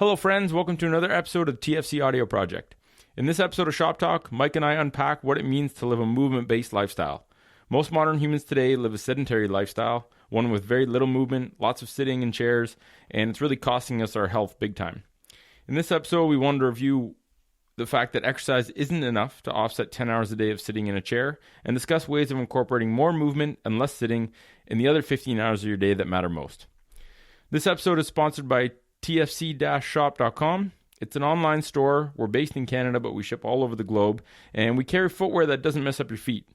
Hello friends, welcome to another episode of TFC Audio Project. In this episode of Shop Talk, Mike and I unpack what it means to live a movement-based lifestyle. Most modern humans today live a sedentary lifestyle, one with very little movement, lots of sitting in chairs, and it's really costing us our health big time. In this episode, we wanted to review the fact that exercise isn't enough to offset 10 hours a day of sitting in a chair, and discuss ways of incorporating more movement and less sitting in the other 15 hours of your day that matter most. This episode is sponsored by TFC-shop.com. It's an online store. We're based in Canada, but we ship all over the globe. And we carry footwear that doesn't mess up your feet,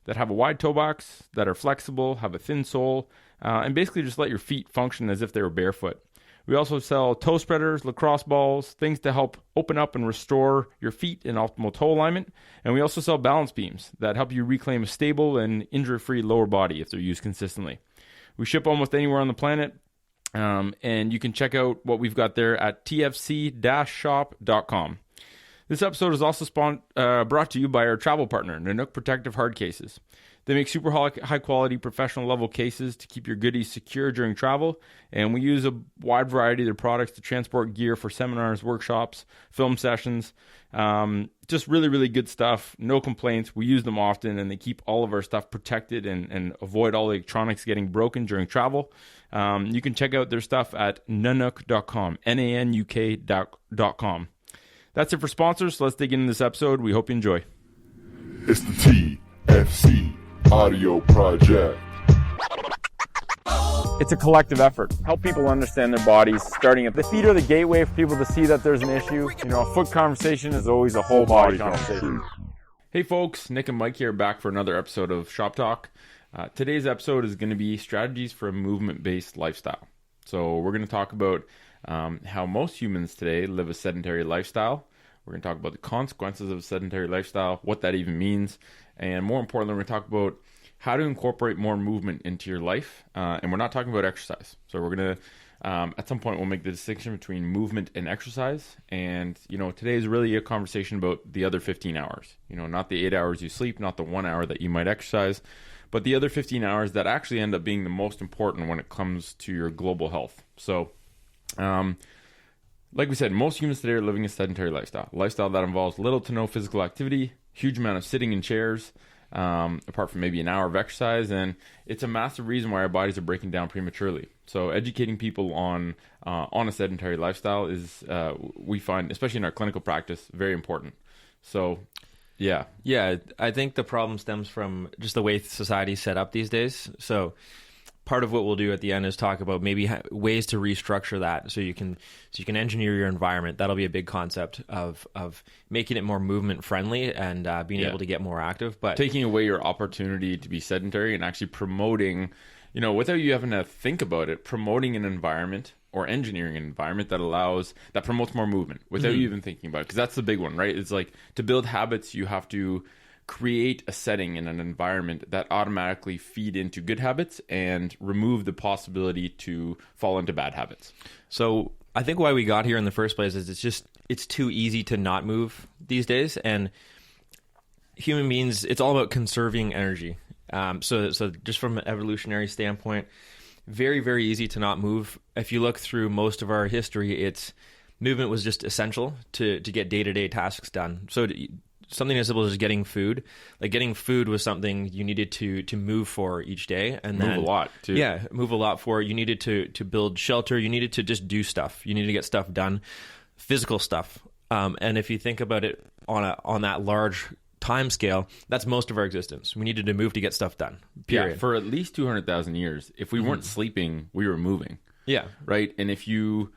that have a wide toe box, that are flexible, have a thin sole, and basically just let your feet function as if they were barefoot. We also sell toe spreaders, lacrosse balls, things to help open up and restore your feet in optimal toe alignment. And we also sell balance beams that help you reclaim a stable and injury-free lower body if they're used consistently. We ship almost anywhere on the planet. And you can check out what we've got there at tfc-shop.com. This episode is also brought to you by our travel partner, Nanook Protective Hard Cases. They make super high quality professional level cases to keep your goodies secure during travel, and we use a wide variety of their products to transport gear for seminars, workshops, film sessions. Just really, really good stuff. No complaints. We use them often, and they keep all of our stuff protected and avoid all the electronics getting broken during travel. You can check out their stuff at nanook.com, nanuk.com. That's it for sponsors, so let's dig into this episode. We hope you enjoy. It's the TFC Audio Project. It's a collective effort. Help people understand their bodies. Starting at the feet are the gateway for people to see that there's an issue. You know, a foot conversation is always a whole body conversation. Hey folks, Nick and Mike here, back for another episode of Shop Talk. Today's episode is going to be strategies for a movement-based lifestyle. So we're going to talk about how most humans today live a sedentary lifestyle. We're going to talk about the consequences of a sedentary lifestyle, what that even means, and more importantly, we're going to talk about how to incorporate more movement into your life. And we're not talking about exercise. So we're going to, at some point, we'll make the distinction between movement and exercise. And, you know, today is really a conversation about the other 15 hours. You know, not the 8 hours you sleep, not the 1 hour that you might exercise, but the other 15 hours that actually end up being the most important when it comes to your global health. So, like we said, most humans today are living a sedentary lifestyle that involves little to no physical activity, huge amount of sitting in chairs, apart from maybe an hour of exercise, and it's a massive reason why our bodies are breaking down prematurely. So educating people on a sedentary lifestyle is, we find, especially in our clinical practice, very important. So, yeah. Yeah, I think the problem stems from just the way society's set up these days. So part of what we'll do at the end is talk about maybe ways to restructure that so you can engineer your environment. That'll be a big concept of making it more movement friendly and being able to get more active, but taking away your opportunity to be sedentary and actually promoting, you know, without you having to think about it, promoting an environment or engineering an environment that promotes more movement without you even thinking about it. Because that's the big one, right? It's like, to build habits, you have to create a setting in an environment that automatically feed into good habits and remove the possibility to fall into bad habits. So I think why we got here in the first place is it's too easy to not move these days, and human beings, it's all about conserving energy. So just from an evolutionary standpoint, very, very easy to not move. If you look through most of our history, movement was just essential to get day-to-day tasks done. So something as simple as getting food. Like getting food was something you needed to move for each day, and then move a lot too. Yeah, move a lot for. You needed to build shelter. You needed to just do stuff. You needed to get stuff done, physical stuff. And if you think about it on that large time scale, that's most of our existence. We needed to move to get stuff done. Period. Yeah, for at least 200,000 years, if we weren't sleeping, we were moving. Yeah, right. And if you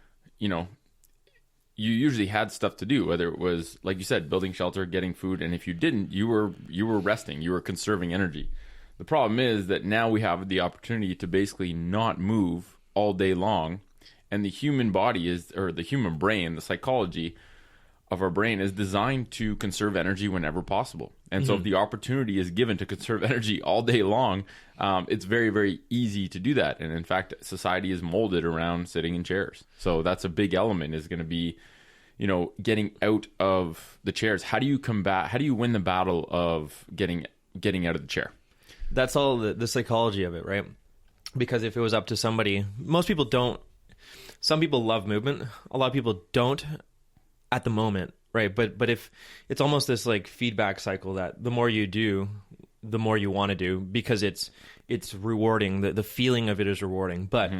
usually had stuff to do, whether it was, like you said, building shelter, getting food, and if you didn't, you were resting, you were conserving energy. The problem is that now we have the opportunity to basically not move all day long, and the human body the human brain, the psychology of our brain is designed to conserve energy whenever possible. And so if the opportunity is given to conserve energy all day long, it's very, very easy to do that. And in fact, society is molded around sitting in chairs. So that's a big element, is going to be, you know, getting out of the chairs. How do you win the battle of getting out of the chair? That's all the psychology of it, right? Because if it was up to somebody, most people don't. some people love movement. A lot of people don't at the moment, right? But if it's almost this like feedback cycle that the more you do, the more you want to do, because it's rewarding. The feeling of it is rewarding. But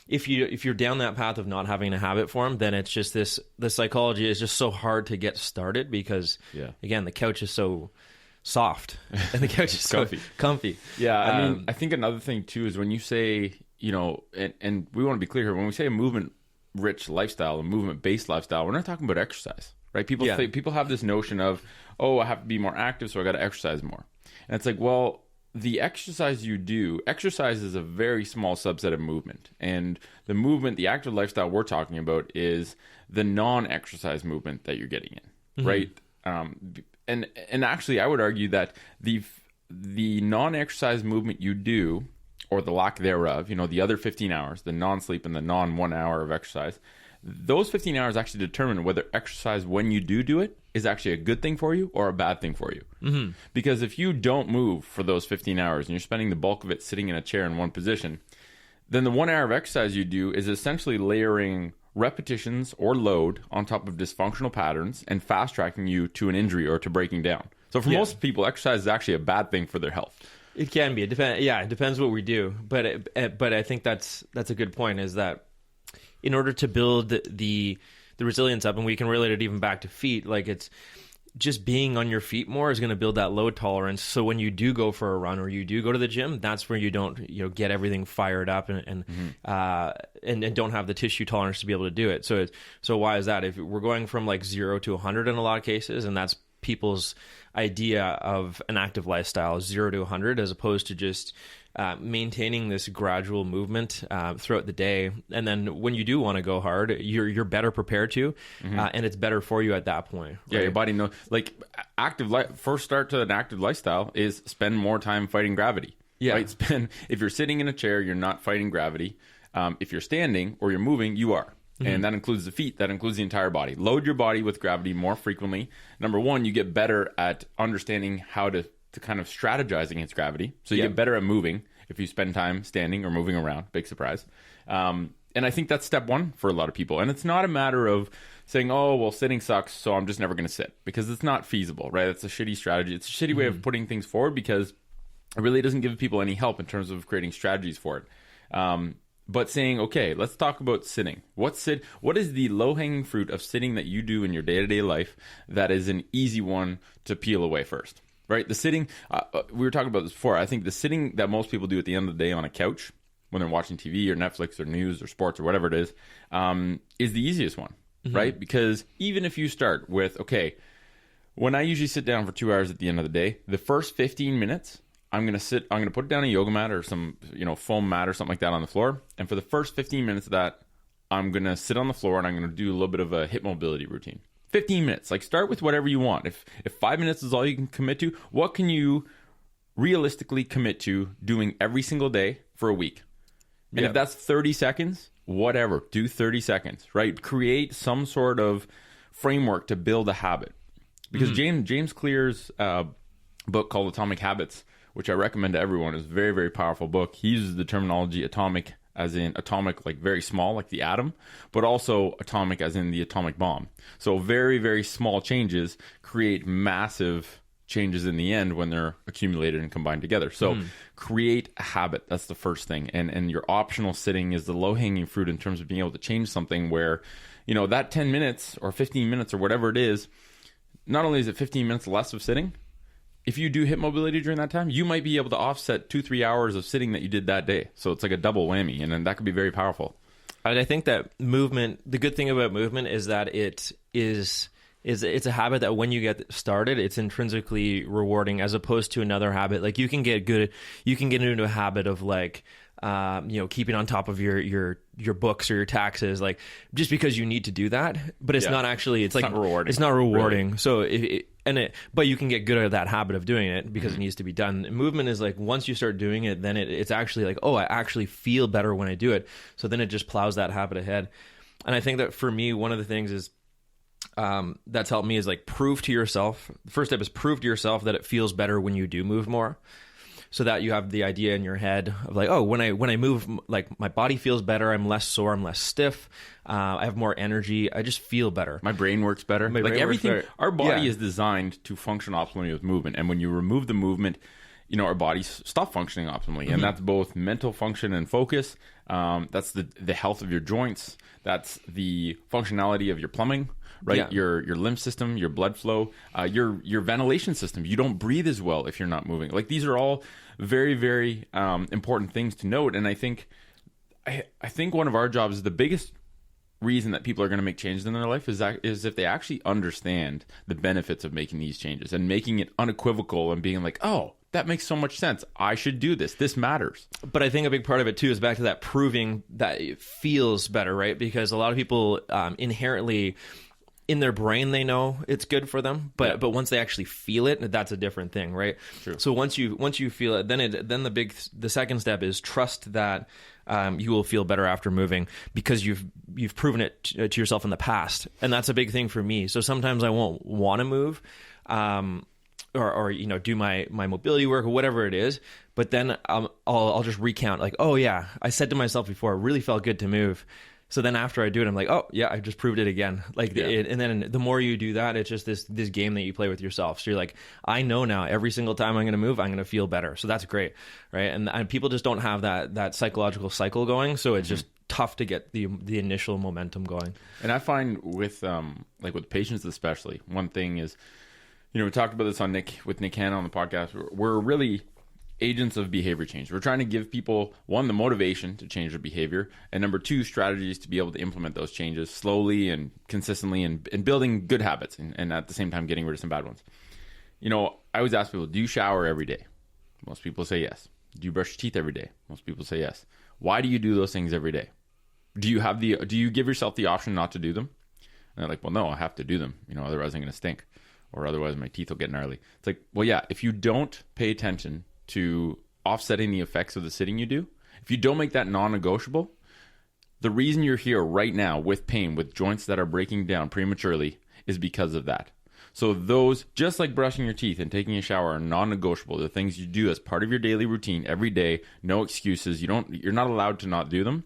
if you're down that path of not having a habit form, then it's just the psychology is just so hard to get started because again, the couch is so soft and the couch is so comfy. Yeah. I mean, I think another thing too is when you say, and we want to be clear here, when we say a movement rich lifestyle, a movement based lifestyle, we're not talking about exercise, right? People people have this notion of, oh, I have to be more active, so I got to exercise more. And it's like, well, the exercise is a very small subset of movement. And the movement, the active lifestyle we're talking about is the non-exercise movement that you're getting in, right? And actually, I would argue that the non-exercise movement you do, or the lack thereof, the other 15 hours, the non-sleep and the non-1 hour of exercise, those 15 hours actually determine whether exercise, when you do it, is actually a good thing for you or a bad thing for you. Because if you don't move for those 15 hours and you're spending the bulk of it sitting in a chair in one position, then the 1 hour of exercise you do is essentially layering repetitions or load on top of dysfunctional patterns and fast tracking you to an injury or to breaking down. So for most people, exercise is actually a bad thing for their health. It can be. It depends what we do. But I think that's a good point, is that in order to build the resilience up, and we can relate it even back to feet, like it's just being on your feet more is going to build that load tolerance. So when you do go for a run or you do go to the gym, that's where you don't get everything fired up and don't have the tissue tolerance to be able to do it. So why is that? If we're going from like 0 to 100 in a lot of cases, and that's people's idea of an active lifestyle, 0 to 100, as opposed to just maintaining this gradual movement throughout the day. And then when you do want to go hard, you're better prepared to, and it's better for you at that point. Right? Yeah, your body knows. Like first start to an active lifestyle is spend more time fighting gravity. Yeah, right? If you're sitting in a chair, you're not fighting gravity. If you're standing or you're moving, you are. And that includes the feet. That includes the entire body. Load your body with gravity more frequently. Number one, you get better at understanding how to kind of strategize against gravity. So you get better at moving if you spend time standing or moving around. Big surprise. And I think that's step one for a lot of people. And it's not a matter of saying, oh, well, sitting sucks, so I'm just never going to sit. Because it's not feasible, right? It's a shitty strategy. It's a shitty way of putting things forward because it really doesn't give people any help in terms of creating strategies for it. But saying, okay, let's talk about sitting. What is the low-hanging fruit of sitting that you do in your day-to-day life that is an easy one to peel away first, right? The sitting, we were talking about this before. I think the sitting that most people do at the end of the day on a couch when they're watching TV or Netflix or news or sports or whatever it is the easiest one, right? Because even if you start with, okay, when I usually sit down for 2 hours at the end of the day, the first 15 minutes, I'm going to put down a yoga mat or some, foam mat or something like that on the floor. And for the first 15 minutes of that, I'm going to sit on the floor and I'm going to do a little bit of a hip mobility routine. 15 minutes. Like, start with whatever you want. If 5 minutes is all you can commit to, what can you realistically commit to doing every single day for a week? And if that's 30 seconds, whatever, do 30 seconds, right? Create some sort of framework to build a habit. Because James Clear's book called Atomic Habits, which I recommend to everyone, is a very, very powerful book. He uses the terminology atomic as in atomic, like very small, like the atom, but also atomic as in the atomic bomb. So very, very small changes create massive changes in the end when they're accumulated and combined together. So create a habit. That's the first thing. And your optional sitting is the low-hanging fruit in terms of being able to change something where, that 10 minutes or 15 minutes or whatever it is, not only is it 15 minutes less of sitting, if you do hip mobility during that time, you might be able to offset 2-3 hours of sitting that you did that day. So it's like a double whammy, and then that could be very powerful. And I think that movement, the good thing about movement is that it's a habit that when you get started, it's intrinsically rewarding, as opposed to another habit. Like you can get into a habit of like, keeping on top of your books or your taxes, like just because you need to do that, but it's not actually, it's like not rewarding. It's not rewarding. Really. So but you can get good at that habit of doing it because it needs to be done. Movement is like, once you start doing it, then it's actually like, oh, I actually feel better when I do it. So then it just plows that habit ahead. And I think that for me, one of the things is, that's helped me is like prove to yourself. The first step is prove to yourself that it feels better when you do move more. so that you have the idea in your head of like, oh, when I move, like my body feels better. I'm less sore. I'm less stiff. I have more energy. I just feel better. My brain works better. My like brain works everything, better. our body Yeah. is designed to function optimally with movement. And when you remove the movement, our bodies stop functioning optimally. And that's both mental function and focus. That's the health of your joints. That's the functionality of your plumbing, right? Yeah. Your lymph system, your blood flow, your ventilation system. You don't breathe as well if you're not moving. Like these are all very, very important things to note. And I think one of our jobs is the biggest reason that people are going to make changes in their life is if they actually understand the benefits of making these changes and making it unequivocal and being like, oh, that makes so much sense. I should do this. This matters. But I think a big part of it too is back to that proving that it feels better, right? Because a lot of people inherently in their brain they know it's good for them, but once they actually feel it, that's a different thing, right? True. So once you feel it, then the second step is trust that you will feel better after moving because you've proven it to yourself in the past, and that's a big thing for me. So sometimes I won't want to move. Or do my mobility work or whatever it is, but then I'll just recount like, oh yeah, I said to myself before, it really felt good to move. So then after I do it, I'm like, oh yeah, I just proved it again. Like, and then the more you do that, it's just this game that you play with yourself. So you're like, I know now every single time I'm going to move, I'm going to feel better. So that's great, right? And people just don't have that psychological cycle going. So it's just tough to get the initial momentum going. And I find with with patients especially, one thing is, we talked about this with Nick Hanna on the podcast. We're really agents of behavior change. We're trying to give people, one, the motivation to change their behavior, and number two, strategies to be able to implement those changes slowly and consistently and building good habits and at the same time getting rid of some bad ones. I always ask people, do you shower every day? Most people say yes. Do you brush your teeth every day? Most people say yes. Why do you do those things every day? Do you give yourself the option not to do them? And they're like, well, no, I have to do them. Otherwise I'm going to stink. Or otherwise my teeth will get gnarly. It's like, well, yeah, if you don't pay attention to offsetting the effects of the sitting you do, if you don't make that non-negotiable, the reason you're here right now with pain, with joints that are breaking down prematurely is because of that. So those, just like brushing your teeth and taking a shower, are non-negotiable. They're things you do as part of your daily routine every day, no excuses. You're not allowed to not do them.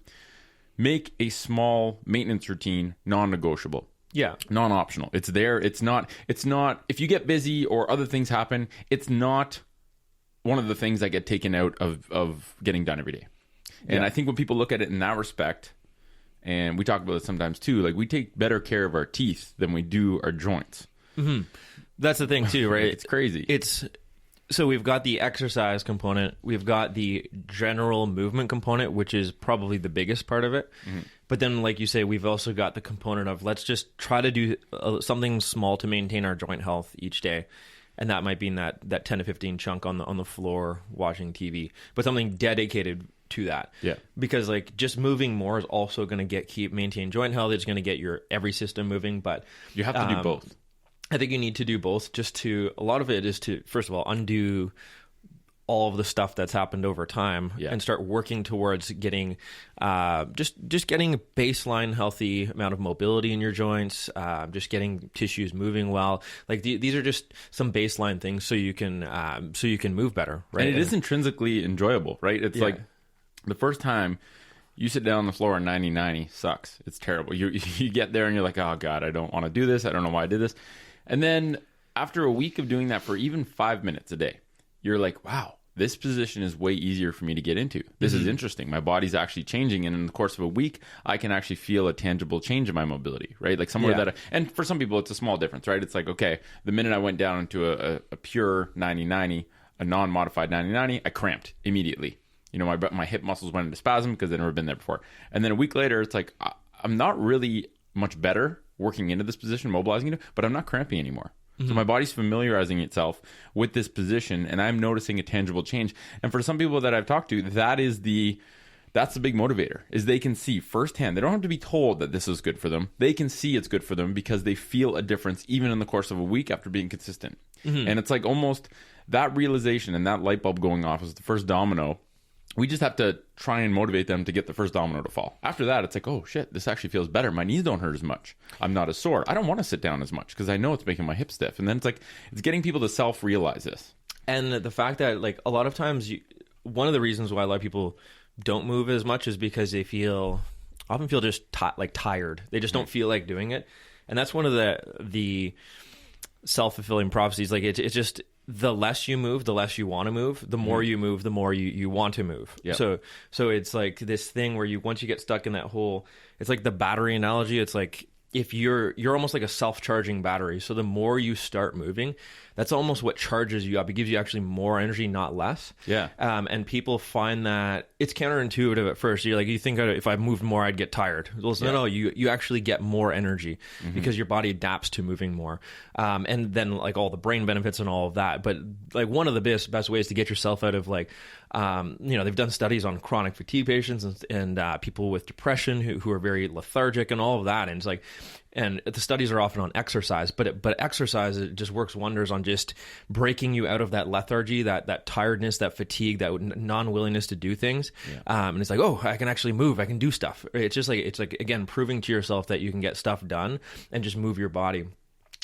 Make a small maintenance routine non-negotiable. Yeah. Non-optional. It's there. It's not, if you get busy or other things happen, it's not one of the things that get taken out of getting done every day. And I think when people look at it in that respect, and we talk about it sometimes too, like we take better care of our teeth than we do our joints. Mm-hmm. That's the thing too, right? It's crazy. So we've got the exercise component, we've got the general movement component, which is probably the biggest part of it. Mm-hmm. But then, like you say, we've also got the component of let's just try to do something small to maintain our joint health each day. And that might be in that 10 to 15 chunk on the floor watching TV, but something dedicated to that. Yeah. Because like just moving more is also going to maintain joint health. It's going to get your every system moving, but you have to do both. I think you need to do both. A lot of it is to, first of all, undo all of the stuff that's happened over time and start working towards getting just getting a baseline healthy amount of mobility in your joints, just getting tissues moving well. Like these are just some baseline things so you can move better, right? And it is intrinsically enjoyable, right? It's like the first time you sit down on the floor in 90-90 sucks. It's terrible. You get there and you're like, oh God, I don't want to do this. I don't know why I did this. And then after a week of doing that for even 5 minutes a day, you're like, wow, this position is way easier for me to get into. This is interesting. My body's actually changing. And in the course of a week, I can actually feel a tangible change in my mobility, right? Like somewhere and for some people, it's a small difference, right? It's like, okay, the minute I went down into a pure 90-90, a non-modified 90-90, I cramped immediately. My hip muscles went into spasm because they'd never been there before. And then a week later, it's like, I'm not really much better working into this position, mobilizing it, but I'm not cramping anymore. So my body's familiarizing itself with this position, and I'm noticing a tangible change. And for some people that I've talked to, that's the big motivator, is they can see firsthand. They don't have to be told that this is good for them. They can see it's good for them because they feel a difference even in the course of a week after being consistent. And it's like almost that realization and that light bulb going off is the first domino. We just have to try and motivate them to get the first domino to fall. After that, it's like, oh shit, this actually feels better. My knees don't hurt as much. I'm not as sore. I don't want to sit down as much because I know it's making my hips stiff. And then it's like, it's getting people to self-realize this. And the fact that like a lot of times one of the reasons why a lot of people don't move as much is because they often feel just tired. They just don't feel like doing it. And that's one of the self-fulfilling prophecies. Like it's just the less you move, the less you want to move. The more you move, the more you want to move. Yep. So it's like this thing where once you get stuck in that hole, it's like the battery analogy. It's like if you're almost like a self-charging battery. So the more you start moving, that's almost what charges you up. It gives you actually more energy, not less. Yeah. And people find that it's counterintuitive at first. You think if I moved more, I'd get tired. Well, no, you actually get more energy because your body adapts to moving more. And then like all the brain benefits and all of that. But like one of the best ways to get yourself out of like, they've done studies on chronic fatigue patients and people with depression who are very lethargic and all of that. And it's like, and the studies are often on exercise, but exercise, it just works wonders on just breaking you out of that lethargy, that tiredness, that fatigue, that non-willingness to do things. Yeah. And it's like, oh, I can actually move. I can do stuff. It's like, again, proving to yourself that you can get stuff done and just move your body.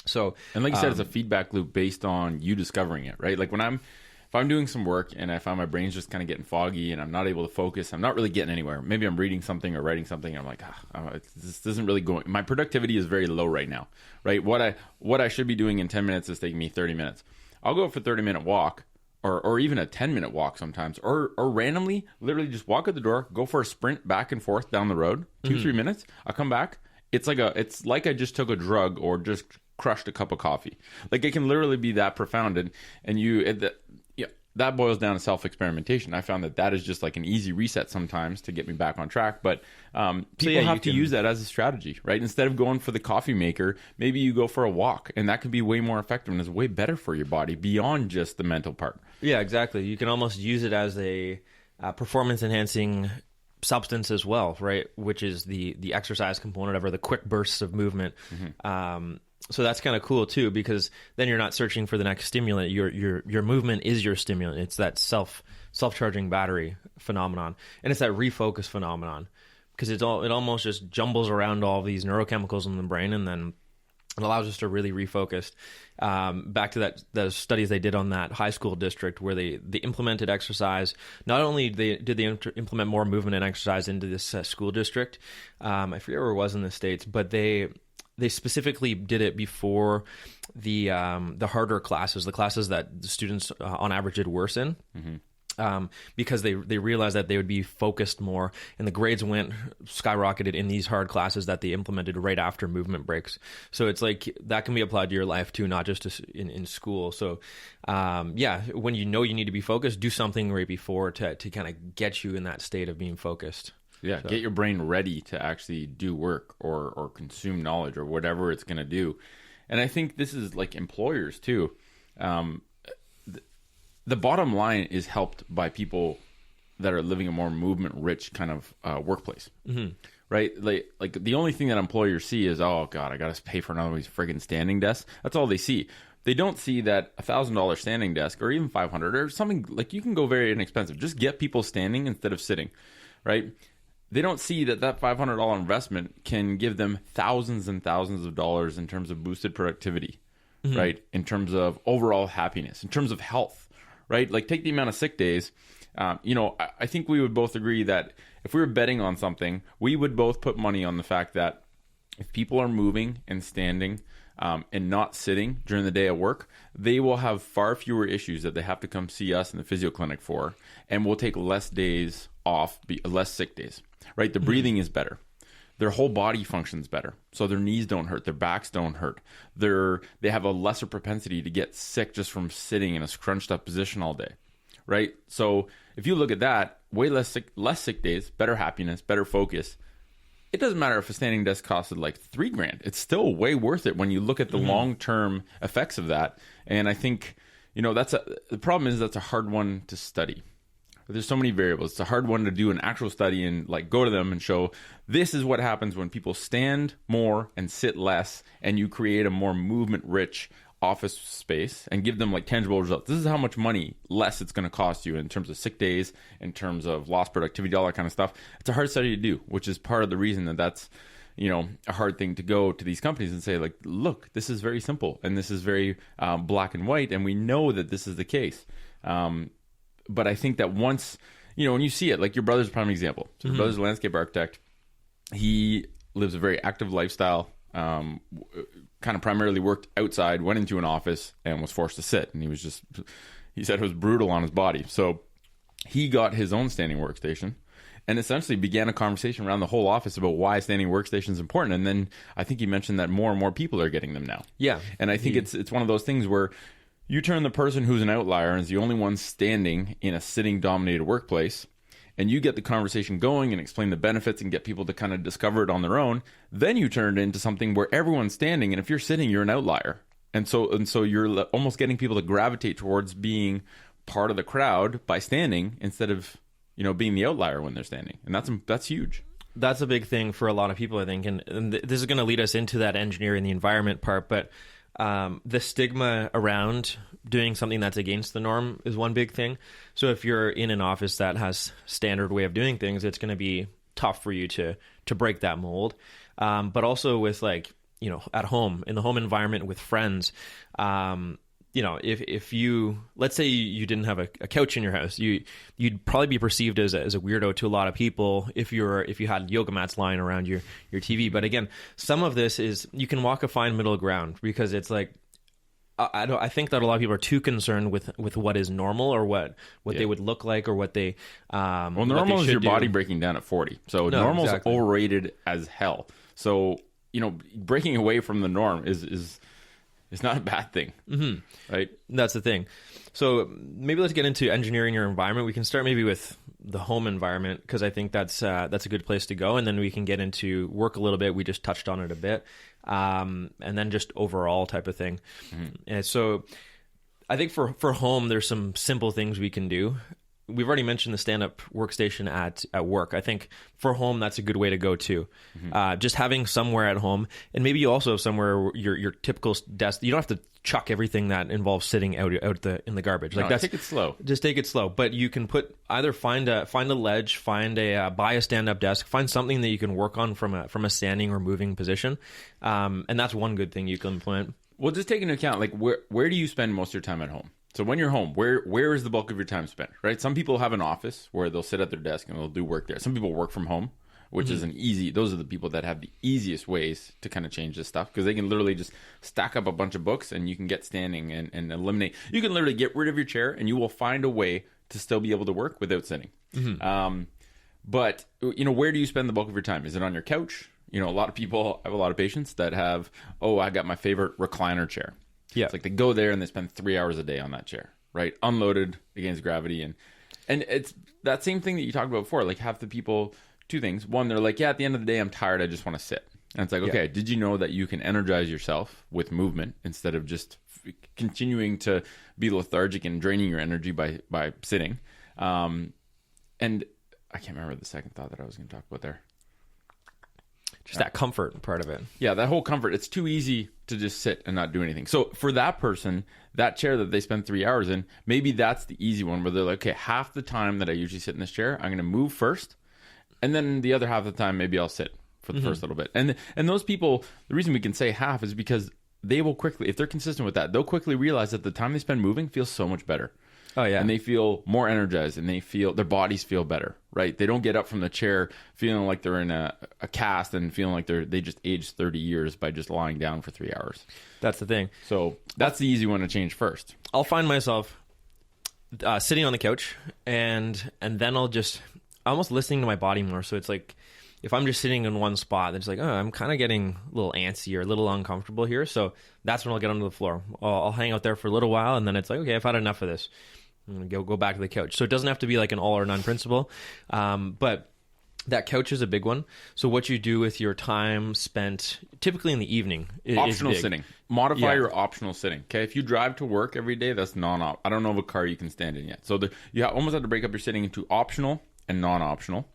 So, and like you said, it's a feedback loop based on you discovering it, right? Like if I'm doing some work and I find my brain's just kind of getting foggy and I'm not able to focus, I'm not really getting anywhere. Maybe I'm reading something or writing something. And I'm like, this isn't really going. My productivity is very low right now, right? What I should be doing in 10 minutes is taking me 30 minutes. I'll go for a 30-minute walk or even a 10-minute walk sometimes, or randomly, literally just walk out the door, go for a sprint back and forth down the road, 2-3 minutes. I'll come back. It's like I just took a drug or just crushed a cup of coffee. Like it can literally be that profound. That boils down to self-experimentation. I found that is just like an easy reset sometimes to get me back on track. But people have to use that as a strategy, right? Instead of going for the coffee maker, maybe you go for a walk, and that can be way more effective and is way better for your body beyond just the mental part. Yeah, exactly. You can almost use it as a performance-enhancing substance as well, right? Which is the exercise component of, or the quick bursts of movement. So that's kind of cool too, because then you're not searching for the next stimulant. Your movement is your stimulant. It's that self-charging battery phenomenon, and it's that refocus phenomenon, because it almost just jumbles around all these neurochemicals in the brain, and then it allows us to really refocus. Back to the studies they did on that high school district where they implemented exercise. Not only did they implement more movement and exercise into this school district, I forget where it was in the States, but they specifically did it before the harder classes, the classes that the students on average did worse in, because they realized that they would be focused more, and the grades skyrocketed in these hard classes that they implemented right after movement breaks. So it's like that can be applied to your life too, not just in school. So when you know you need to be focused, do something right before to kind of get you in that state of being focused. Yeah, so get your brain ready to actually do work or consume knowledge or whatever it's going to do. And I think this is like employers too. The bottom line is helped by people that are living a more movement-rich kind of workplace, right? Like the only thing that employers see is, oh God, I got to pay for another one of these friggin' standing desks. That's all they see. They don't see that $1,000 standing desk or even $500 or something, like you can go very inexpensive. Just get people standing instead of sitting, right? They don't see that $500 investment can give them thousands and thousands of dollars in terms of boosted productivity, right? In terms of overall happiness, in terms of health, right? Like take the amount of sick days. I think we would both agree that if we were betting on something, we would both put money on the fact that if people are moving and standing and not sitting during the day at work, they will have far fewer issues that they have to come see us in the physio clinic for, and we'll take less days off, less sick days. Right, the breathing is better. Their whole body functions better, so their knees don't hurt, their backs don't hurt. They have a lesser propensity to get sick just from sitting in a scrunched up position all day. Right, so if you look at that, way less sick days, better happiness, better focus. It doesn't matter if a standing desk costed like $3,000. It's still way worth it when you look at the long term effects of that. And I think the problem is that's a hard one to study. There's so many variables. It's a hard one to do an actual study and like go to them and show this is what happens when people stand more and sit less, and you create a more movement rich office space and give them like tangible results. This is how much money less it's going to cost you in terms of sick days, in terms of lost productivity, all that kind of stuff. It's a hard study to do, which is part of the reason that's a hard thing to go to these companies and say, like, look, this is very simple and this is very black and white, and we know that this is the case. But I think that once, when you see it, like your brother's a prime example. So your brother's a landscape architect. He lives a very active lifestyle, kind of primarily worked outside, went into an office and was forced to sit. And he said it was brutal on his body. So he got his own standing workstation and essentially began a conversation around the whole office about why standing workstation is important. And then I think he mentioned that more and more people are getting them now. Yeah. And I think it's one of those things where you turn the person who's an outlier and is the only one standing in a sitting dominated workplace, and you get the conversation going and explain the benefits and get people to kind of discover it on their own, then you turn it into something where everyone's standing, and if you're sitting, you're an outlier. And so you're almost getting people to gravitate towards being part of the crowd by standing instead of, being the outlier when they're standing. And that's huge. That's a big thing for a lot of people, I think. And this is going to lead us into that engineering the environment part, but the stigma around doing something that's against the norm is one big thing. So if you're in an office that has standard way of doing things, it's going to be tough for you to break that mold. But also with at home, in the home environment with friends, if you, let's say you didn't have a couch in your house, you'd probably be perceived as a weirdo to a lot of people if you had yoga mats lying around your TV. But again, some of this is, you can walk a fine middle ground, because it's like, I think that a lot of people are too concerned with what is normal or what they would look like or what they normal is your body breaking down at 40. So normal is overrated as hell. So breaking away from the norm is not a bad thing, right? That's the thing. So maybe let's get into engineering your environment. We can start maybe with the home environment, because I think that's a good place to go, and then we can get into work a little bit. We just touched on it a bit, and then just overall type of thing. And so I think for home, there's some simple things we can do. We've already mentioned the stand-up workstation at work. I think for home, that's a good way to go too. Just having somewhere at home, and maybe you also have somewhere your typical desk. You don't have to chuck everything that involves sitting out in the garbage. Take it slow. Just take it slow. But you can find a ledge, buy a stand-up desk, find something that you can work on from a standing or moving position, and that's one good thing you can implement. Well, just take into account, like, where do you spend most of your time at home? So when you're home, where is the bulk of your time spent, right? Some people have an office where they'll sit at their desk and they'll do work there. Some people work from home, which is those are the people that have the easiest ways to kind of change this stuff, because they can literally just stack up a bunch of books and you can get standing and eliminate. You can literally get rid of your chair and you will find a way to still be able to work without sitting. But, where do you spend the bulk of your time? Is it on your couch? A lot of people, I have a lot of patients that have, I got my favorite recliner chair. Yeah, it's like they go there and they spend 3 hours a day on that chair, right? Unloaded against gravity. And it's that same thing that you talked about before. Like, half the people, two things. One, they're like, at the end of the day, I'm tired. I just want to sit. And it's like, okay, did you know that you can energize yourself with movement instead of just continuing to be lethargic and draining your energy by sitting? And I can't remember the second thought that I was going to talk about there. Just that comfort part of it. Yeah, that whole comfort. It's too easy to just sit and not do anything. So for that person, that chair that they spend 3 hours in, maybe that's the easy one where they're like, okay, half the time that I usually sit in this chair, I'm going to move first. And then the other half of the time, maybe I'll sit for the first little bit. And those people, the reason we can say half is because they will quickly, if they're consistent with that, they'll quickly realize that the time they spend moving feels so much better. Oh, yeah. And they feel more energized and their bodies feel better, right? They don't get up from the chair feeling like they're in a cast and feeling like they just aged 30 years by just lying down for 3 hours. That's the thing. So that's the easy one to change first. I'll find myself sitting on the couch and then I'll just almost listening to my body more. So it's like, if I'm just sitting in one spot, it's like, I'm kind of getting a little antsy or a little uncomfortable here. So that's when I'll get onto the floor. I'll hang out there for a little while, and then it's like, okay, I've had enough of this. I'm going to go back to the couch. So it doesn't have to be like an all or none principle. But that couch is a big one. So what you do with your time spent typically in the evening is optional big. Sitting. Modify your optional sitting. Okay, if you drive to work every day, that's non-op. I don't know of a car you can stand in yet. So you almost have to break up your sitting into optional and non-optional.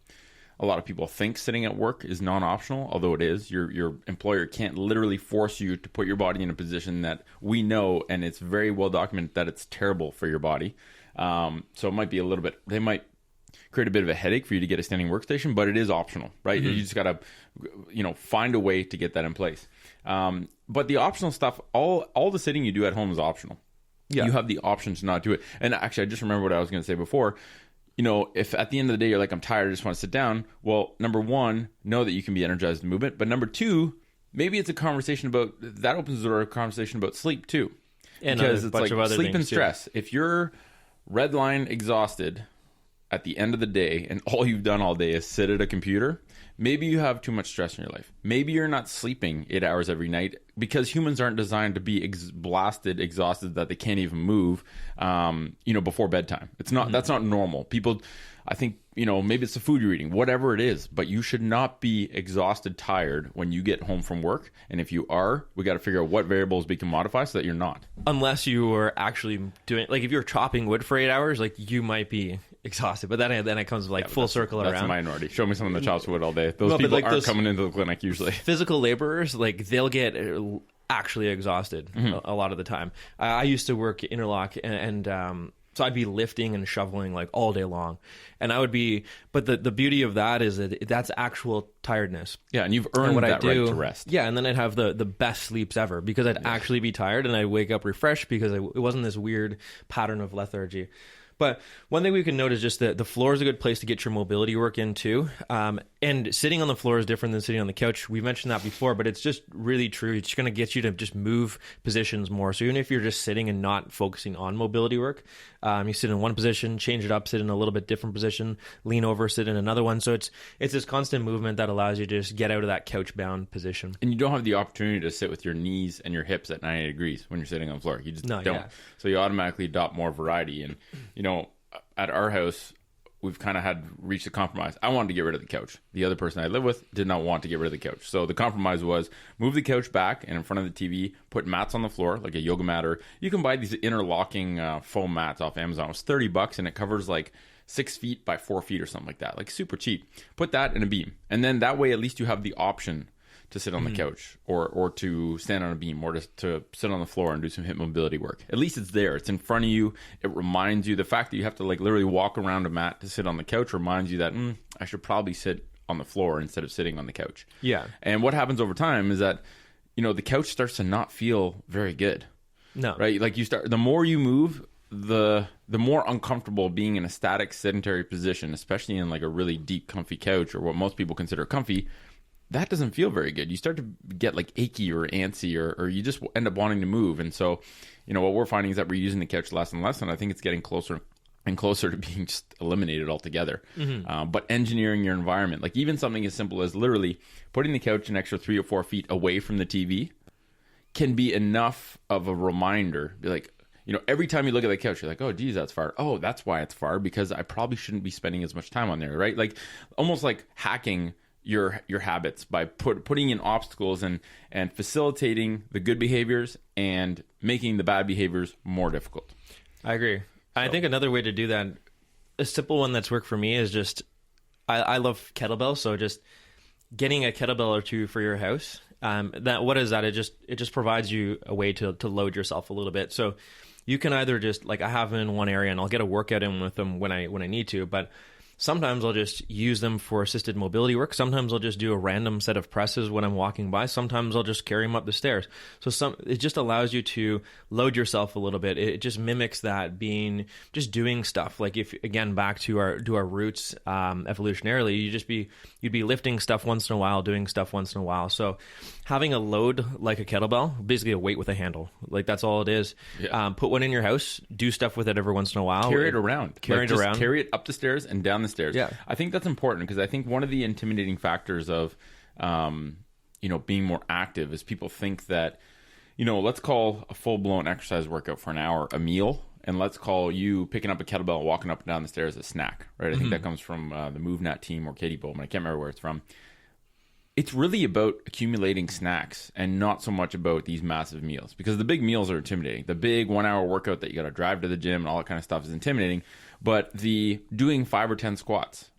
A lot of people think sitting at work is non-optional, although it is. Your employer can't literally force you to put your body in a position that we know, and it's very well documented that it's terrible for your body. So it might be a little bit, they might create a bit of a headache for you to get a standing workstation, but it is optional, right? You just got to, find a way to get that in place. But the optional stuff, all the sitting you do at home is optional. Yeah. You have the option to not do it. And actually, I just remember what I was going to say before. If at the end of the day you're like, I'm tired, I just want to sit down. Well, number one, know that you can be energized in movement. But number two, maybe it's a conversation about, that opens the door to a conversation about sleep too. And because a it's bunch like of other sleep and things, stress. Too. If you're red line exhausted at the end of the day and all you've done all day is sit at a computer, maybe you have too much stress in your life. Maybe you're not sleeping 8 hours every night, because humans aren't designed to be blasted, exhausted, that they can't even move, before bedtime. It's not, that's not normal. People, I think, maybe it's the food you're eating, whatever it is, but you should not be exhausted, tired when you get home from work. And if you are, we got to figure out what variables we can modify so that you're not. Unless you were actually doing, like if you're chopping wood for 8 hours, like you might be exhausted, but then it comes full circle around. That's a minority. Show me someone that chops wood all day. Those people aren't coming into the clinic usually. Physical laborers, they'll get actually exhausted a lot of the time. I used to work interlock and so I'd be lifting and shoveling all day long, and I would be. But the beauty of that is that that's actual tiredness. Yeah, and you've earned that right to rest. Yeah, and then I'd have the best sleeps ever because I'd actually be tired and I'd wake up refreshed because it wasn't this weird pattern of lethargy. But one thing we can note is just that the floor is a good place to get your mobility work in too. And sitting on the floor is different than sitting on the couch. We mentioned that before, but it's just really true. It's going to get you to just move positions more. So even if you're just sitting and not focusing on mobility work, you sit in one position, change it up, sit in a little bit different position, lean over, sit in another one. So it's this constant movement that allows you to just get out of that couch-bound position. And you don't have the opportunity to sit with your knees and your hips at 90 degrees when you're sitting on the floor. You just don't. Yeah. So you automatically adopt more variety. And, at our house, we've kind of reached a compromise. I wanted to get rid of the couch. The other person I live with did not want to get rid of the couch. So the compromise was move the couch back and in front of the TV, put mats on the floor, like a yoga mat, or you can buy these interlocking foam mats off Amazon. It's $30 and it covers 6 feet by 4 feet or something like that. Super cheap. Put that in a beam. And then that way, at least you have the option to sit on the couch or to stand on a beam or to sit on the floor and do some hip mobility work. At least it's there. It's in front of you. It reminds you. The fact that you have to literally walk around a mat to sit on the couch reminds you that I should probably sit on the floor instead of sitting on the couch. Yeah. And what happens over time is that, the couch starts to not feel very good. No. Right? The more you move, the more uncomfortable being in a static sedentary position, especially in a really deep comfy couch or what most people consider comfy, that doesn't feel very good. You start to get achy or antsy or you just end up wanting to move. And so, what we're finding is that we're using the couch less and less, and I think it's getting closer and closer to being just eliminated altogether. But engineering your environment, even something as simple as literally putting the couch an extra 3 or 4 feet away from the TV can be enough of a reminder. Be every time you look at the couch, you're like, oh, geez, that's far. Oh, that's why it's far, because I probably shouldn't be spending as much time on there, right? Almost like hacking your habits by putting in obstacles and facilitating the good behaviors and making the bad behaviors more difficult. I agree. So. I think another way to do that, a simple one that's worked for me is just, I love kettlebells. So just getting a kettlebell or two for your house. What is that? It just provides you a way to load yourself a little bit. So you can either just I have them in one area and I'll get a workout in with them when I need to, but sometimes I'll just use them for assisted mobility work. Sometimes I'll just do a random set of presses when I'm walking by. Sometimes I'll just carry them up the stairs. So it just allows you to load yourself a little bit. It just mimics that being just doing stuff. If again back to our roots evolutionarily, you'd be lifting stuff once in a while, doing stuff once in a while. So having a load like a kettlebell, basically a weight with a handle, that's all it is. Yeah. Put one in your house, do stuff with it every once in a while. Carry it around. Carry it up the stairs and down the stairs. Yeah. I think that's important because I think one of the intimidating factors of, being more active is people think that, let's call a full-blown exercise workout for an hour a meal, and let's call you picking up a kettlebell and walking up and down the stairs a snack, right? I think that comes from the MoveNat team or Katie Bowman. I can't remember where it's from. It's really about accumulating snacks and not so much about these massive meals, because the big meals are intimidating. The big 1 hour workout that you got to drive to the gym and all that kind of stuff is intimidating. But the doing 5 or 10 squats,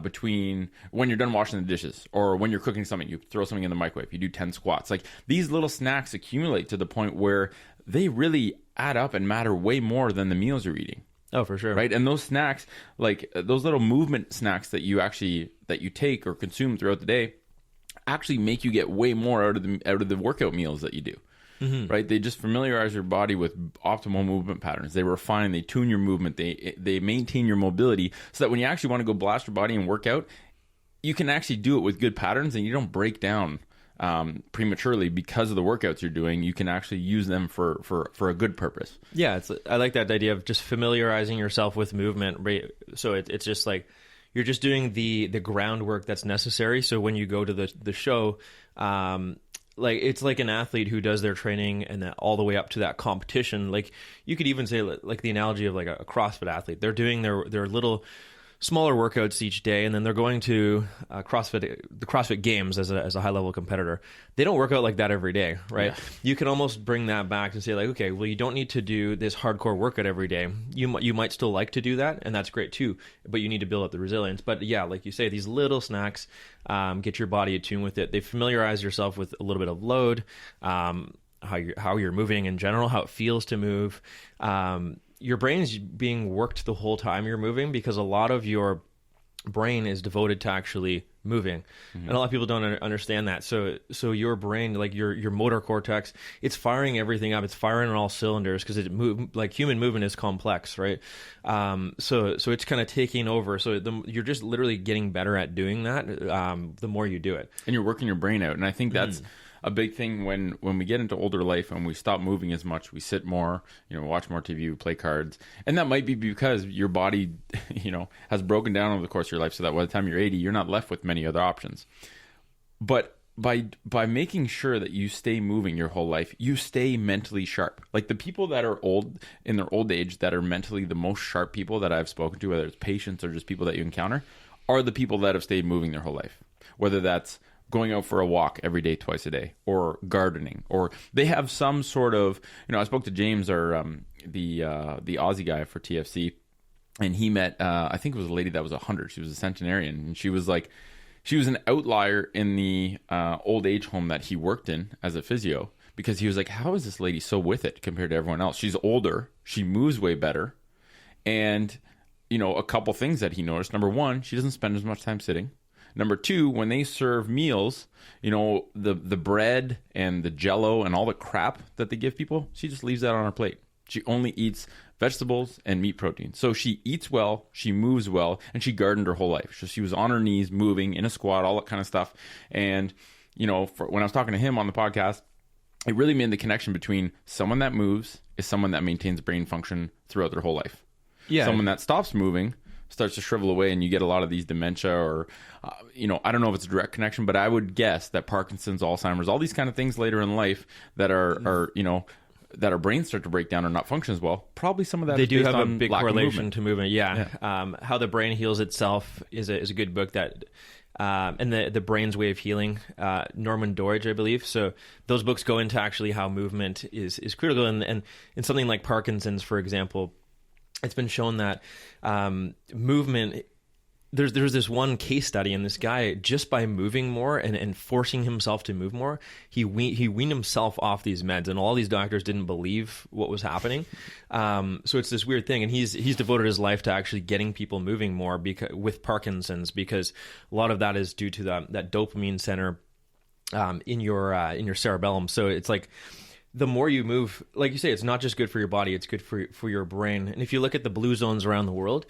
between when you're done washing the dishes or when you're cooking something, you throw something in the microwave, you do 10 squats. These little snacks accumulate to the point where they really add up and matter way more than the meals you're eating. Oh, for sure. Right. And those snacks, like those little movement snacks that you take or consume throughout the day, actually make you get way more out of the workout meals that you do. Right? They just familiarize your body with optimal movement patterns. They refine, they tune your movement, they maintain your mobility, so that when you actually want to go blast your body and work out, you can actually do it with good patterns, and you don't break down prematurely because of the workouts you're doing. You can actually use them for a good purpose. Yeah, I like that idea of just familiarizing yourself with movement. So it's just like you're just doing the groundwork that's necessary. So when you go to the show, like it's like an athlete who does their training and then all the way up to that competition. Like you could even say like the analogy of like a CrossFit athlete. They're doing their little smaller workouts each day, and then they're going to the CrossFit Games as a high level competitor. They don't work out like that every day, right? Yeah. You can almost bring that back and say like, okay, well, you don't need to do this hardcore workout every day. You might still like to do that, and that's great too, but you need to build up the resilience. But yeah, like you say, these little snacks get your body attuned with it. They familiarize yourself with a little bit of load, how you're moving in general, how it feels to move. Your brain's being worked the whole time you're moving, because a lot of your brain is devoted to actually moving. And a lot of people don't understand that. So your brain, like your motor cortex, it's firing everything up. It's firing on all cylinders, because like human movement is complex, right? So it's kind of taking over. So you're just literally getting better at doing that the more you do it. And you're working your brain out. And I think that's a big thing when we get into older life and we stop moving as much. We sit more, watch more TV, play cards. And that might be because your body, has broken down over the course of your life, so that by the time you're 80, you're not left with many other options. But by making sure that you stay moving your whole life, you stay mentally sharp. Like the people that are old, in their old age, that are mentally the most sharp people that I've spoken to, whether it's patients or just people that you encounter, are the people that have stayed moving their whole life. Whether that's going out for a walk every day, twice a day, or gardening, or they have some sort of, I spoke to James, or the Aussie guy for TFC, and he met, I think it was a lady that was 100. She was a centenarian, and she was an outlier in the old age home that he worked in as a physio, because he was like, how is this lady so with it compared to everyone else? She's older, she moves way better, and, a couple things that he noticed. Number one, she doesn't spend as much time sitting. Number two, when they serve meals, the bread and the Jell-O and all the crap that they give people, she just leaves that on her plate. She only eats vegetables and meat protein. So she eats well, she moves well, and she gardened her whole life. So she was on her knees, moving, in a squat, all that kind of stuff. And, when I was talking to him on the podcast, it really made the connection between someone that moves is someone that maintains brain function throughout their whole life. Yeah. Someone that stops moving starts to shrivel away, and you get a lot of these dementia, or I don't know if it's a direct connection, but I would guess that Parkinson's, Alzheimer's, all these kind of things later in life that are that our brains start to break down or not function as well, probably some of that they is do based have a on big lack correlation of to movement. How the brain heals itself is a good book that and the brain's way of healing, Norman Doidge, I believe. So those books go into actually how movement is critical, and in something like Parkinson's, for example, it's been shown that movement, there's this one case study, and this guy, just by moving more and forcing himself to move more, he weaned himself off these meds, and all these doctors didn't believe what was happening. So it's this weird thing, and he's devoted his life to actually getting people moving more with Parkinson's, because a lot of that is due to that dopamine center in your cerebellum. So it's like, the more you move, like you say, it's not just good for your body, it's good for your brain. And if you look at the blue zones around the world,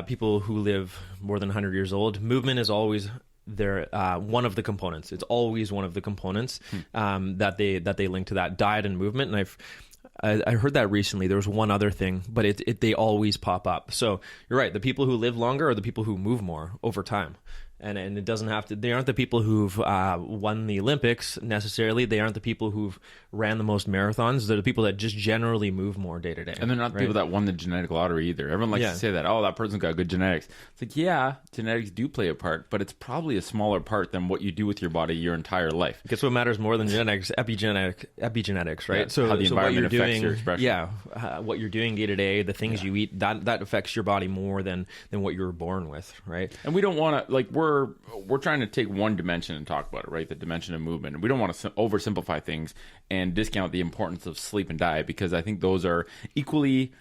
people who live more than 100 years old, movement is always one of the components. It's always one of the components that they link to that, diet and movement. And I heard that recently. There was one other thing, but they always pop up. So you're right. The people who live longer are the people who move more over time. And it doesn't have to, they aren't the people who've won the Olympics necessarily. They aren't the people who've ran the most marathons. They're the people that just generally move more day to day. And they're not the people that won the genetic lottery either. Everyone likes to say that, that person's got good genetics. It's like, yeah, genetics do play a part, but it's probably a smaller part than what you do with your body your entire life. Guess what matters more than genetics? Epigenetics, right? Yeah, so how the environment what you're affects doing, your expression. Yeah, what you're doing day to day, the things you eat, that affects your body more than what you were born with, right? And we don't want to, like, we're trying to take one dimension and talk about it, right? The dimension of movement. And we don't want to oversimplify things and discount the importance of sleep and diet, because I think those are equally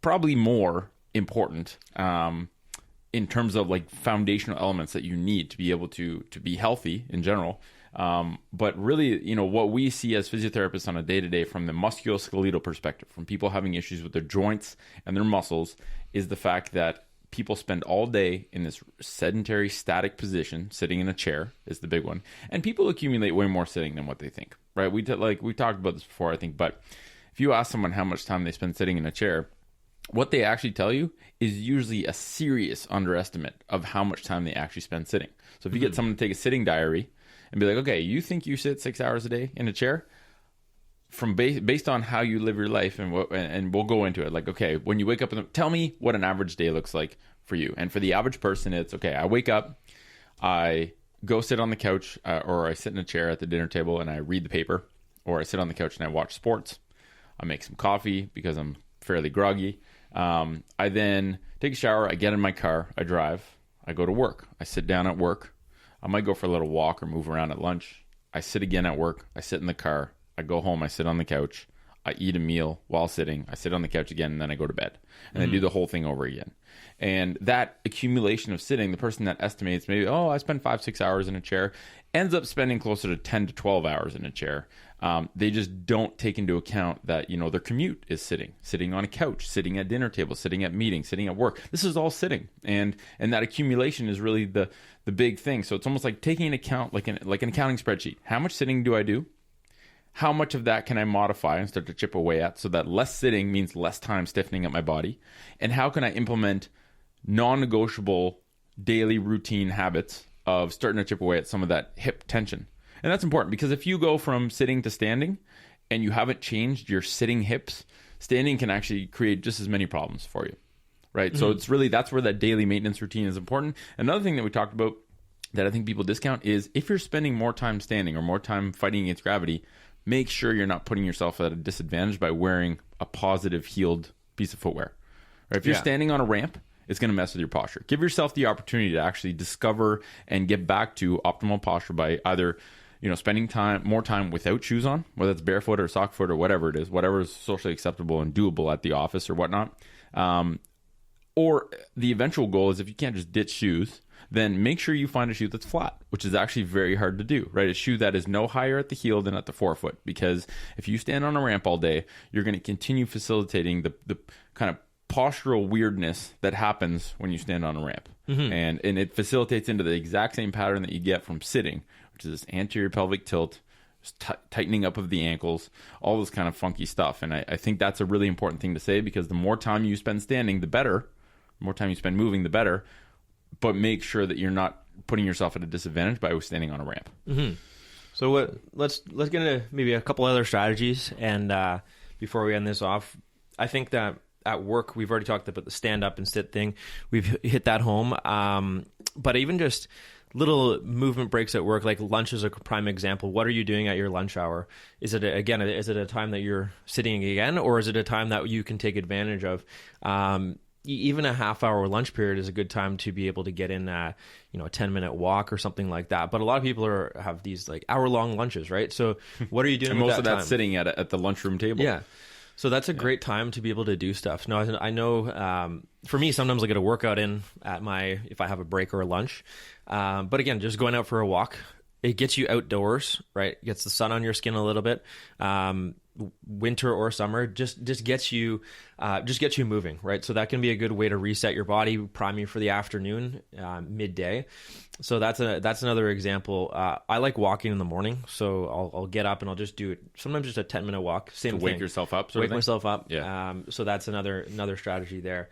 probably more important in terms of like foundational elements that you need to be able to be healthy in general. But really, you know, what we see as physiotherapists on a day-to-day from the musculoskeletal perspective, from people having issues with their joints and their muscles, is the fact that people spend all day in this sedentary, static position, sitting in a chair is the big one. And people accumulate way more sitting than what they think, right? We talked about this before, I think, but if you ask someone how much time they spend sitting in a chair, what they actually tell you is usually a serious underestimate of how much time they actually spend sitting. So if you get someone to take a sitting diary and be like, okay, you think you sit 6 hours a day in a chair? From based on how you live your life, and we'll go into it. Like, okay, when you wake up, tell me what an average day looks like for you. And for the average person, it's okay. I wake up, I go sit on the couch, or I sit in a chair at the dinner table and I read the paper, or I sit on the couch and I watch sports. I make some coffee because I'm fairly groggy. I then take a shower. I get in my car. I drive. I go to work. I sit down at work. I might go for a little walk or move around at lunch. I sit again at work. I sit in the car. I go home. I sit on the couch. I eat a meal while sitting. I sit on the couch again, and then I go to bed. And then do the whole thing over again. And that accumulation of sitting, the person that estimates maybe, I spend 5-6 hours in a chair, ends up spending closer to 10 to 12 hours in a chair. They just don't take into account that, you know, their commute is sitting on a couch, sitting at dinner table, sitting at meetings, sitting at work. This is all sitting. And that accumulation is really the big thing. So it's almost like taking into account, like an accounting spreadsheet. How much sitting do I do? How much of that can I modify and start to chip away at so that less sitting means less time stiffening up my body? And how can I implement non-negotiable daily routine habits of starting to chip away at some of that hip tension? And that's important because if you go from sitting to standing and you haven't changed your sitting hips, standing can actually create just as many problems for you, right? So it's really, that's where that daily maintenance routine is important. Another thing that we talked about that I think people discount is if you're spending more time standing or more time fighting against gravity, make sure you're not putting yourself at a disadvantage by wearing a positive heeled piece of footwear. Right? If you're standing on a ramp, it's going to mess with your posture. Give yourself the opportunity to actually discover and get back to optimal posture by either, you know, spending more time without shoes on, whether it's barefoot or sock foot or whatever it is, whatever is socially acceptable and doable at the office or whatnot. Or the eventual goal is if you can't just ditch shoes, then make sure you find a shoe that's flat, which is actually very hard to do, right? A shoe that is no higher at the heel than at the forefoot, because if you stand on a ramp all day, you're going to continue facilitating the kind of postural weirdness that happens when you stand on a ramp. And it facilitates into the exact same pattern that you get from sitting, which is this anterior pelvic tilt, tightening up of the ankles, all this kind of funky stuff. And I think that's a really important thing to say, because the more time you spend standing, the better. The more time you spend moving, the better. But make sure that you're not putting yourself at a disadvantage by standing on a ramp. So let's get into maybe a couple other strategies. And before we end this off, I think that at work, we've already talked about the stand up and sit thing. We've hit that home. But even just little movement breaks at work, like lunch is a prime example. What are you doing at your lunch hour? Is it a time that you're sitting again, or is it a time that you can take advantage of? Even a half-hour lunch period is a good time to be able to get in a 10-minute walk or something like that. But a lot of people have these like hour-long lunches, right? So what are you doing and with most of that time? Sitting at the lunchroom table. Yeah. So that's a great time to be able to do stuff. Now, I know for me, sometimes I get a workout in if I have a break or a lunch. But again, just going out for a walk, it gets you outdoors, right? It gets the sun on your skin a little bit. Winter or summer, just gets you moving, right? So that can be a good way to reset your body, prime you for the afternoon, midday. So that's another example. I like walking in the morning, so I'll get up and I'll just do it. Sometimes just a 10-minute walk. Same to thing. Wake yourself up. Wake myself up. Yeah. So that's another strategy there.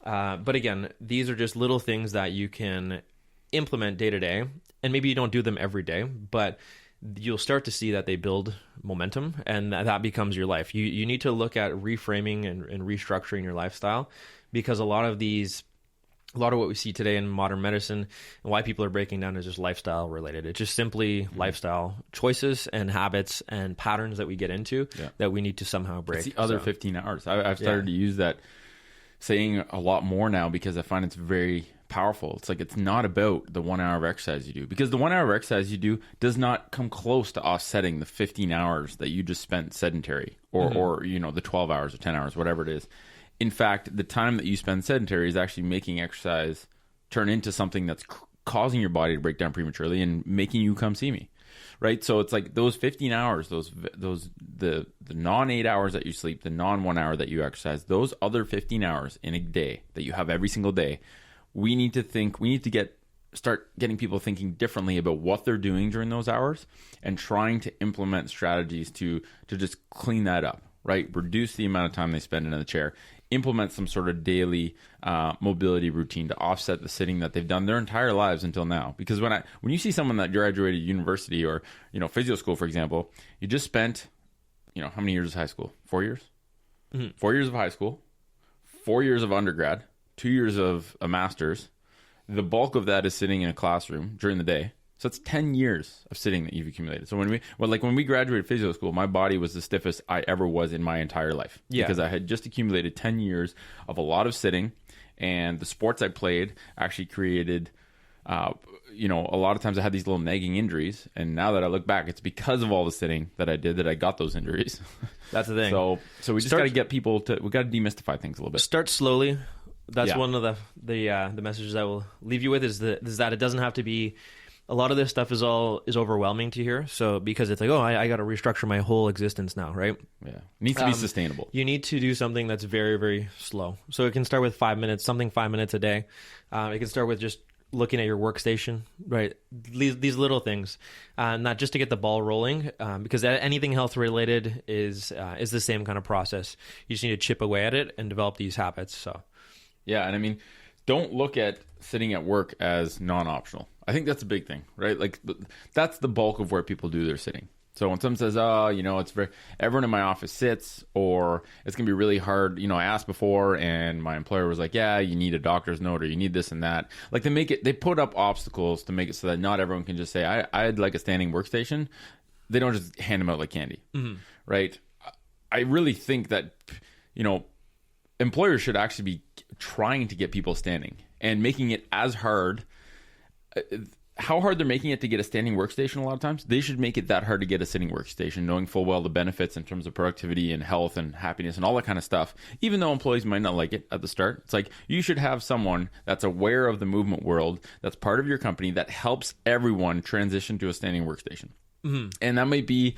But again, these are just little things that you can implement day to day, and maybe you don't do them every day, but you'll start to see that they build momentum, and that becomes your life. You need to look at reframing and restructuring your lifestyle, because a lot of what we see today in modern medicine and why people are breaking down is just lifestyle related. It's just simply lifestyle choices and habits and patterns that we get into that we need to somehow break. It's the other 15 hours. I've started to use that saying a lot more now, because I find it's very powerful. It's like, it's not about the 1 hour of exercise you do, because the 1 hour of exercise you do does not come close to offsetting the 15 hours that you just spent sedentary or the 12 hours or 10 hours, whatever it is. in fact, the time that you spend sedentary is actually making exercise turn into something that's causing your body to break down prematurely and making you come see me, right? So it's like those 15 hours, the non 8 hours that you sleep, the non 1 hour that you exercise, those other 15 hours in a day that you have every single day, we need to start getting people thinking differently about what they're doing during those hours and trying to implement strategies to just clean that up, right? Reduce the amount of time they spend in the chair, implement some sort of daily mobility routine to offset the sitting that they've done their entire lives until now. Because when you see someone that graduated university or, physio school, for example, you just spent, how many years of high school? 4 years? Mm-hmm. 4 years of high school, 4 years of undergrad, 2 years of a master's. The bulk of that is sitting in a classroom during the day. So it's 10 years of sitting that you've accumulated. So when we graduated physio school, my body was the stiffest I ever was in my entire life. Yeah. Because I had just accumulated 10 years of a lot of sitting, and the sports I played actually created, a lot of times I had these little nagging injuries. And now that I look back, it's because of all the sitting that I did that I got those injuries. That's the thing. So we just got to get people we got to demystify things a little bit. Start slowly. That's one of the messages I will leave you with is that it doesn't have to be. A lot of this stuff is overwhelming to hear. So because it's like, I got to restructure my whole existence now, right? Yeah, it needs to be sustainable. You need to do something that's very, very slow. So it can start with 5 minutes, 5 minutes a day. It can start with just looking at your workstation, right? These little things, not just to get the ball rolling, because anything health related is the same kind of process. You just need to chip away at it and develop these habits. So. Yeah, and I mean, don't look at sitting at work as non-optional. I think that's a big thing, right? Like that's the bulk of where people do their sitting. So when someone says, it's everyone in my office sits, or it's going to be really hard. I asked before and my employer was like, yeah, you need a doctor's note or you need this and that. Like they put up obstacles to make it so that not everyone can just say, I'd like a standing workstation. They don't just hand them out like candy, right? I really think that, employers should actually be trying to get people standing and making it as hard. How hard they're making it to get a standing workstation a lot of times, they should make it that hard to get a sitting workstation, knowing full well the benefits in terms of productivity and health and happiness and all that kind of stuff. Even though employees might not like it at the start, it's like you should have someone that's aware of the movement world, that's part of your company, that helps everyone transition to a standing workstation. Mm-hmm. And that might be,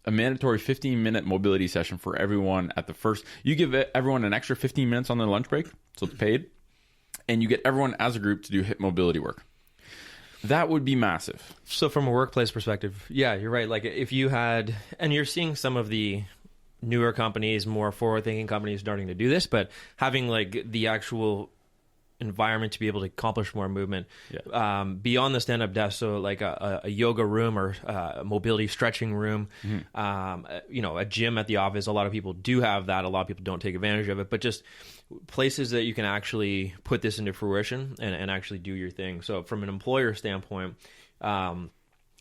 a mandatory 15-minute mobility session for everyone at the first. You give everyone an extra 15 minutes on their lunch break, so it's paid, and you get everyone as a group to do hip mobility work. That would be massive. So from a workplace perspective, yeah, you're right. Like if you had, and you're seeing some of the newer companies, more forward-thinking companies starting to do this, but having like the actual environment to be able to accomplish more movement beyond the stand-up desk, so like a yoga room or a mobility stretching room, a gym at the office. A lot of people do have that. A lot of people don't take advantage of it, but just places that you can actually put this into fruition and actually do your thing. So from an employer standpoint, because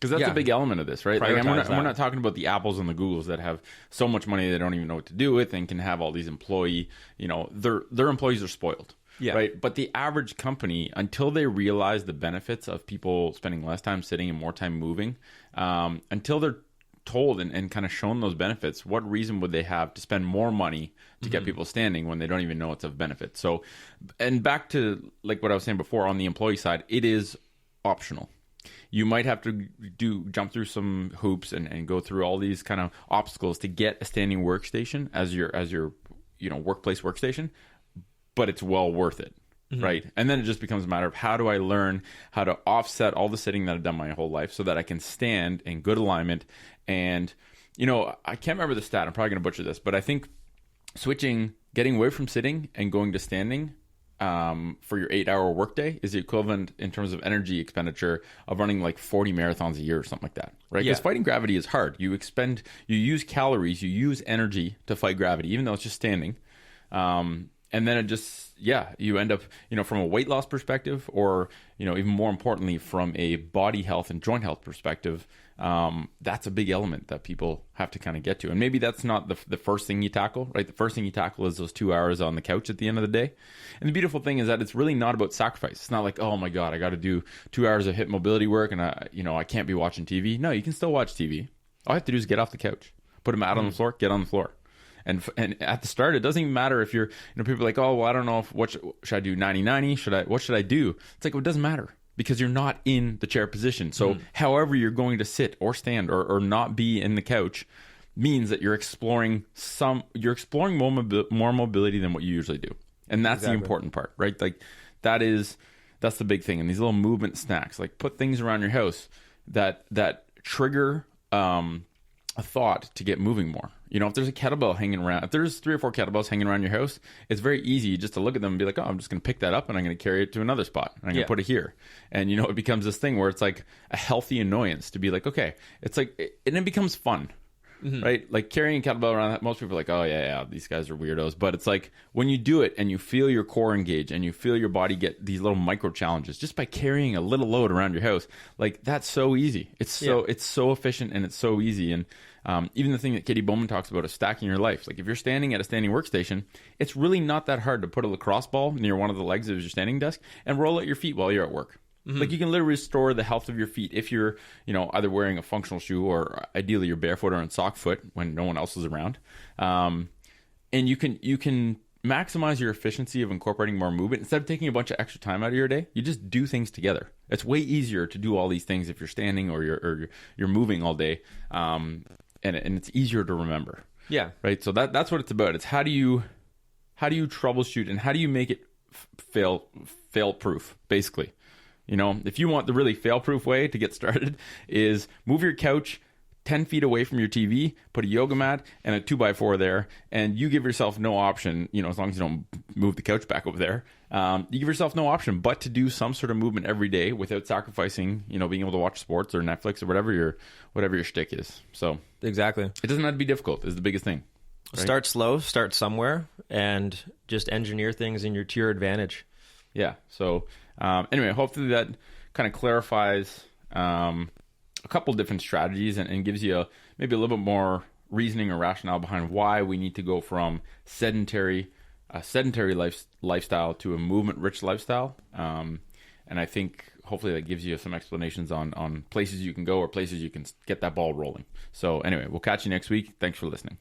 that's a big element of this, right? Like, we're not talking about the Apples and the Googles that have so much money they don't even know what to do with and can have all these their employees are spoiled. Yeah. Right. But the average company, until they realize the benefits of people spending less time sitting and more time moving, until they're told and kind of shown those benefits, what reason would they have to spend more money to get people standing when they don't even know it's of benefit? So, and back to like what I was saying before on the employee side, it is optional. You might have to jump through some hoops and go through all these kind of obstacles to get a standing workstation as your workplace workstation. But it's well worth it, right? And then it just becomes a matter of how do I learn how to offset all the sitting that I've done my whole life so that I can stand in good alignment. And, I can't remember the stat. I'm probably going to butcher this, but I think getting away from sitting and going to standing for your 8-hour workday is the equivalent in terms of energy expenditure of running like 40 marathons a year or something like that, right? Because fighting gravity is hard. You use calories, you use energy to fight gravity, even though it's just standing. And then it just, you end up, from a weight loss perspective or, even more importantly, from a body health and joint health perspective, that's a big element that people have to kind of get to. And maybe that's not the first thing you tackle, right? The first thing you tackle is those 2 hours on the couch at the end of the day. And the beautiful thing is that it's really not about sacrifice. It's not like, oh my God, I got to do 2 hours of hip mobility work and I can't be watching TV. No, you can still watch TV. All you have to do is get off the couch, put a mat on the floor, get on the floor. And at the start, it doesn't even matter if you're, people are like, oh, well, I don't know if, should I do 90-90? What should I do? It's like, well, it doesn't matter because you're not in the chair position. So however you're going to sit or stand or not be in the couch means that you're exploring more mobility than what you usually do. And that's the important part, right? Like that's the big thing. And these little movement snacks, like put things around your house that trigger a thought to get moving more. If there's a kettlebell hanging around, if there's 3 or 4 kettlebells hanging around your house, it's very easy just to look at them and be like, oh, I'm just going to pick that up and I'm going to carry it to another spot. And I'm going to put it here. And, it becomes this thing where it's like a healthy annoyance to be like, okay, it's like, and it becomes fun. Right? Like carrying a kettlebell around, most people are like, oh, yeah, these guys are weirdos. But it's like when you do it and you feel your core engage and you feel your body get these little micro challenges just by carrying a little load around your house, like that's so easy. It's so efficient and it's so easy. And even the thing that Katie Bowman talks about is stacking your life. Like if you're standing at a standing workstation, it's really not that hard to put a lacrosse ball near one of the legs of your standing desk and roll out your feet while you're at work. Like you can literally restore the health of your feet if you're, either wearing a functional shoe or ideally you're barefoot or on sock foot when no one else is around. And you can maximize your efficiency of incorporating more movement instead of taking a bunch of extra time out of your day. You just do things together. It's way easier to do all these things if you're standing or you're moving all day, and it's easier to remember. Yeah. Right. So that's what it's about. It's how do you troubleshoot and how do you make it fail proof, basically. If you want the really fail-proof way to get started is move your couch 10 feet away from your TV, put a yoga mat and a 2x4 there, and you give yourself no option, as long as you don't move the couch back over there, you give yourself no option but to do some sort of movement every day without sacrificing, being able to watch sports or Netflix or whatever your shtick is. So exactly. It doesn't have to be difficult is the biggest thing. Right? Start slow, start somewhere, and just engineer things to your advantage. Yeah. So anyway, hopefully that kind of clarifies a couple different strategies and gives you maybe a little bit more reasoning or rationale behind why we need to go from sedentary lifestyle to a movement-rich lifestyle. And I think hopefully that gives you some explanations on places you can go or places you can get that ball rolling. So anyway, we'll catch you next week. Thanks for listening.